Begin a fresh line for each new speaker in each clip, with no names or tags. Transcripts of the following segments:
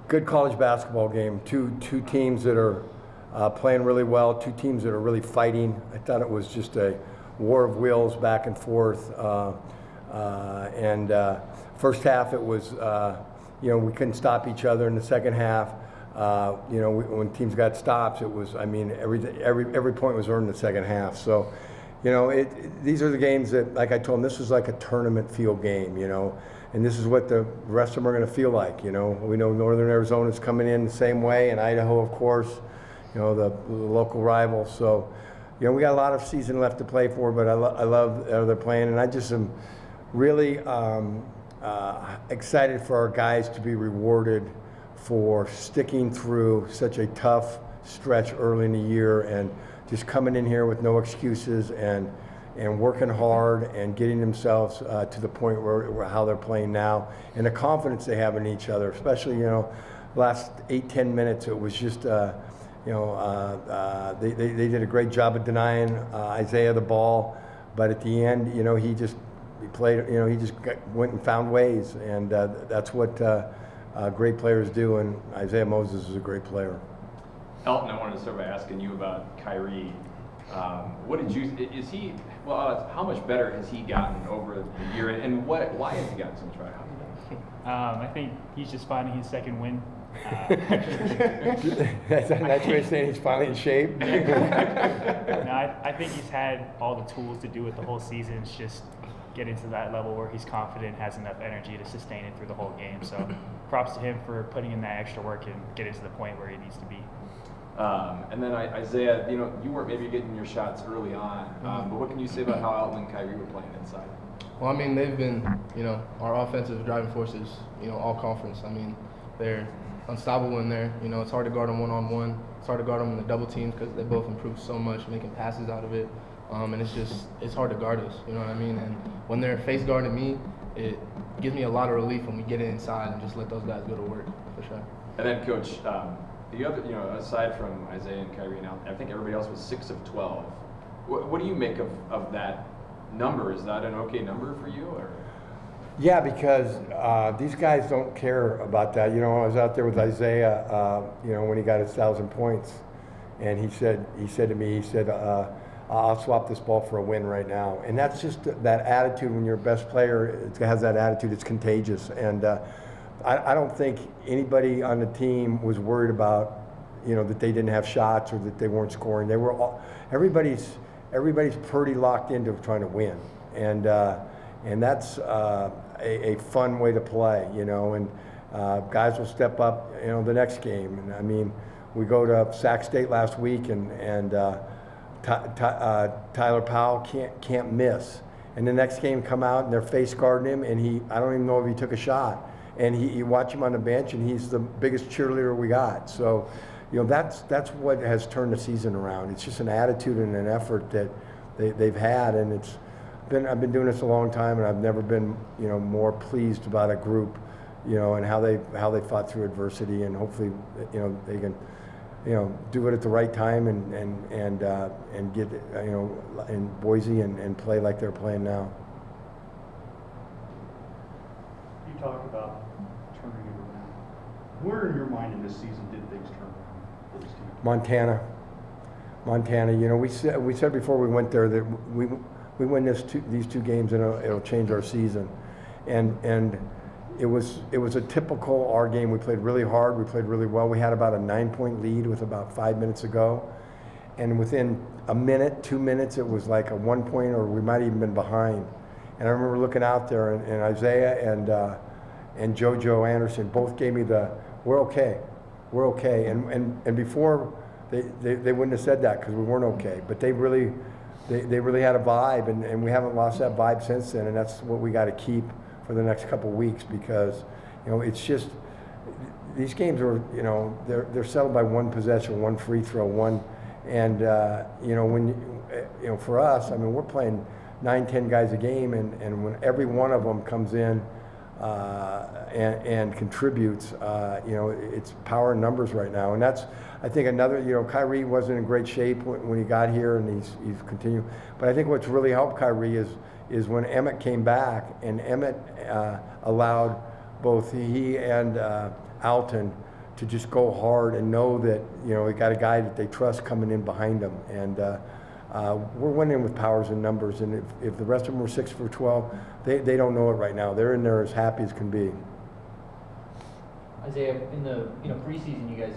good college basketball game. Two teams that are playing really well. Two teams that are really fighting. I thought it was just a war of wills back and forth. First half it was, we couldn't stop each other. In the second half, when teams got stops, it was, every point was earned in the second half. So, these are the games that, like I told them, this was like a tournament field game, and this is what the rest of them are going to feel like. We know Northern Arizona's coming in the same way, and Idaho, of course, the local rival. So, we got a lot of season left to play for, but I love how they're playing, and I just am really excited for our guys to be rewarded for sticking through such a tough stretch early in the year and just coming in here with no excuses and working hard and getting themselves to the point where how they're playing now, and the confidence they have in each other, especially last 8-10 minutes. It was just they did a great job of denying Isaiah the ball, but at the end he played, he just went and found ways, and that's what great players do, and Isaiah Moses is a great player.
Elton, I wanted to start by asking you about Kyrie. What did you, how much better has he gotten over the year, and why has he gotten so much better?
I think he's just finding his second win.
That's what you're saying, he's finally in shape?
No, I think he's had all the tools to do it the whole season. It's just getting to that level where he's confident, has enough energy to sustain it through the whole game. So props to him for putting in that extra work and getting to the point where he needs to be.
And then Isaiah, you weren't maybe getting your shots early on, but what can you say about how Elton and Kyrie were playing inside?
Well, they've been, our offensive driving forces, all conference. They're unstoppable in there. It's hard to guard them one-on-one. It's hard to guard them in the double teams because they both improved so much, making passes out of it. And it's hard to guard us, And when they're face guarding me, it gives me a lot of relief when we get it inside and just let those guys go to work, for sure.
And then, Coach, the other, aside from Isaiah and Kyrie, now I think everybody else was 6 of 12. What do you make of that number? Is that an okay number for you, or?
Yeah, because these guys don't care about that. I was out there with Isaiah, when he got his 1,000 points, and he said to me, I'll swap this ball for a win right now. And that's just that attitude. When you're a best player, it has that attitude. It's contagious. And I don't think anybody on the team was worried about, that they didn't have shots or that they weren't scoring. They were all, everybody's pretty locked into trying to win. And that's a fun way to play, and guys will step up, the next game. And we go to Sac State last week, and Tyler Powell can't miss. And the next game come out and they're face guarding him, and I don't even know if he took a shot. And you watch him on the bench, and he's the biggest cheerleader we got. So, that's what has turned the season around. It's just an attitude and an effort that they've had, and I've been doing this a long time, and I've never been more pleased about a group, and how they fought through adversity, and hopefully they can do it at the right time and get in Boise and play like they're playing now.
You talk about turning it around. Where in your mind in this season did things turn around for this team? Montana.
We said before we went there that we win these two games and it'll change our season, and it was a typical our game. We played really hard. We played really well. We had about a 9-point lead with about 5 minutes to go, and within a minute, 2 minutes, it was like a 1 point, or we might even been behind. And I remember looking out there, and Isaiah and JoJo Anderson both gave me the we're okay. And before they wouldn't have said that because we weren't okay, but they really had a vibe, and we haven't lost that vibe since then, and that's what we got to keep for the next couple of weeks, because it's just these games are they're settled by one possession, one free throw, one, and when for us, we're playing 9-10 guys a game, and when every one of them comes in and contributes, it's power in numbers right now. And that's, I think, another, Kyrie wasn't in great shape when he got here, and he's continued. But I think what's really helped Kyrie is when Emmett came back, and Emmett allowed both he and Alton to just go hard and know that, you know, we got a guy that they trust coming in behind them. And we're winning with powers and numbers. And if the rest of them were 6 for 12, they don't know it right now. They're in there as happy as can be.
Isaiah, in the preseason, you guys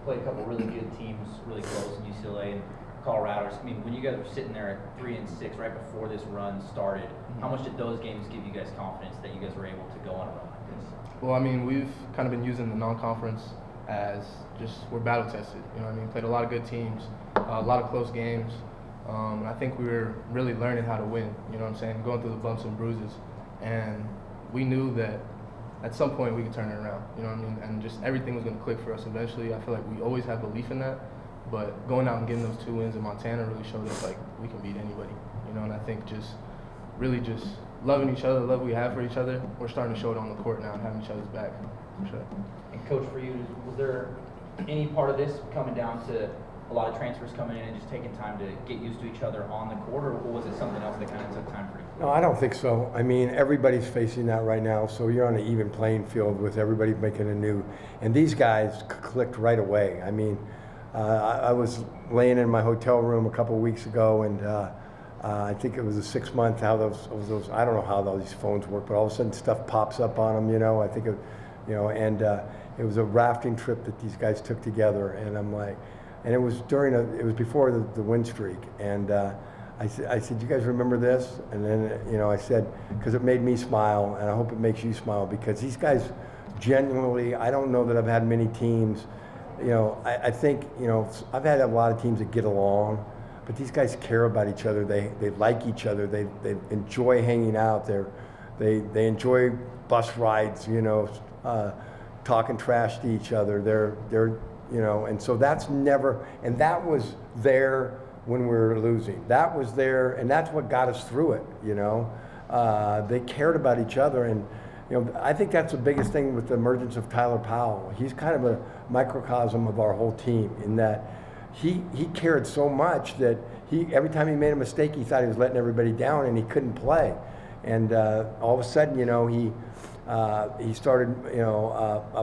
played a couple really good teams, really close in UCLA and Colorado. I mean, when you guys were sitting there at 3-6 right before this run started, how much did those games give you guys confidence that you guys were able to go on a run like this?
Well, I mean, we've kind of been using the non-conference as just we're battle tested. You know what I mean? Played a lot of good teams, a lot of close games. And I think we were really learning how to win. You know what I'm saying? Going through the bumps and bruises, and we knew that at some point we could turn it around. You know what I mean? And just everything was going to click for us eventually. I feel like we always had belief in that, but going out and getting those 2 wins in Montana really showed us like we can beat anybody. You know, and I think just really just loving each other, the love we have for each other, we're starting to show it on the court now and having each other's back, for sure.
And Coach, for you, was there any part of this coming down to a lot of transfers coming in and just taking time to get used to each other on the court, or was it something else that kind of took time for you?
No, I don't think so. I mean, everybody's facing that right now, so you're on an even playing field with everybody making a new. And these guys clicked right away. I mean, I was laying in my hotel room a couple of weeks ago, and I think it was a 6-month. How those I don't know how these phones work, but all of a sudden stuff pops up on them. You know, I think and it was a rafting trip that these guys took together, and I'm like. And it was before the win streak, and I said, you guys remember this? And then, I said, because it made me smile, and I hope it makes you smile, because these guys genuinely, I don't know that I've had many teams, I think, I've had a lot of teams that get along, but these guys care about each other. They like each other. They enjoy hanging out. They enjoy bus rides, talking trash to each other. They're and so that's never, and that was there when we were losing. That was there, and that's what got us through it, They cared about each other, and, I think that's the biggest thing with the emergence of Tyler Powell. He's kind of a microcosm of our whole team in that he cared so much that every time he made a mistake, he thought he was letting everybody down, and he couldn't play. And all of a sudden, he started,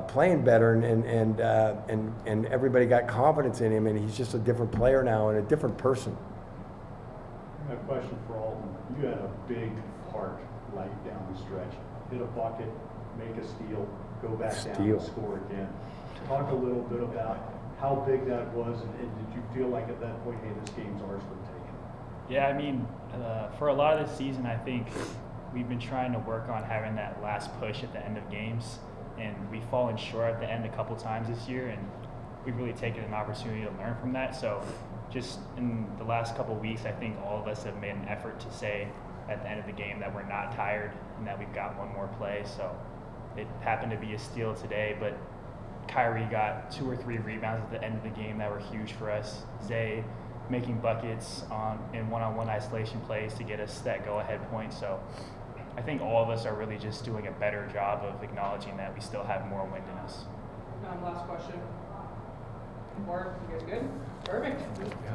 playing better, and everybody got confidence in him, and he's just a different player now and a different person.
I have a question for Alton. You had a big part right down the stretch. Hit a bucket, make a steal, go back down and score again. Talk a little bit about how big that was, and did you feel like at that point, hey, this game's ours for the taking?
Yeah, I mean, for a lot of this season, I think we've been trying to work on having that last push at the end of games, and we've fallen short at the end a couple times this year, and we've really taken an opportunity to learn from that. So just in the last couple of weeks, I think all of us have made an effort to say at the end of the game that we're not tired and that we've got one more play. So it happened to be a steal today, but Kyrie got 2 or 3 rebounds at the end of the game that were huge for us. Zay making buckets in one-on-one isolation plays to get us that go-ahead point. So I think all of us are really just doing a better job of acknowledging that we still have more wind in us.
Last question. Mark, you guys good? Perfect.